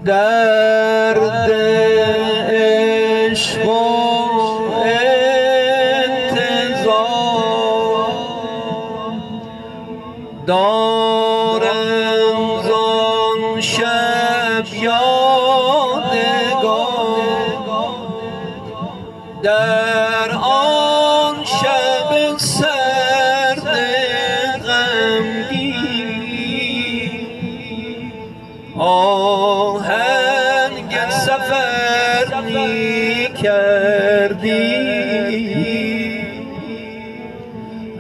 درد عشق و انتظار دارم زان شب یادگار در آن شب سرد غمگین آهنگ سفر می کردی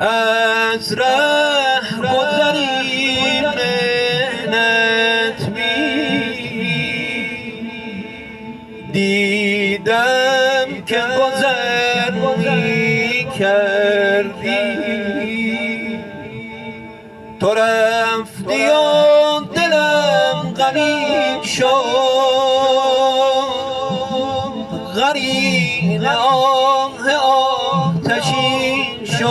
از ره گذری محنت می دیدم که گذر می کردی تو رفتی و دلم غمین شد غریق آه آتشین شد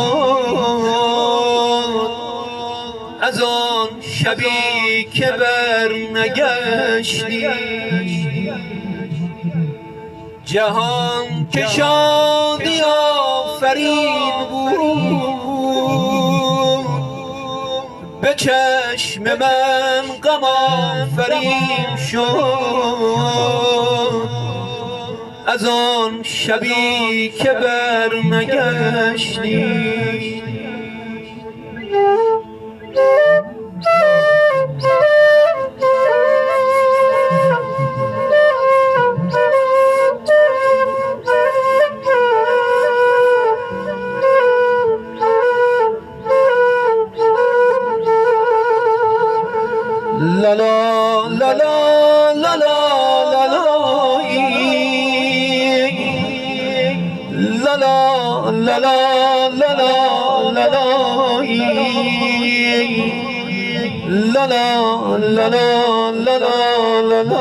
از آن شبی که بر نگشتی جهان که شادی آفرین بود به چشم من غم آفرین شد از آن شبی که بر نگشتی La la la la la la la la la la la la la la la la la la la la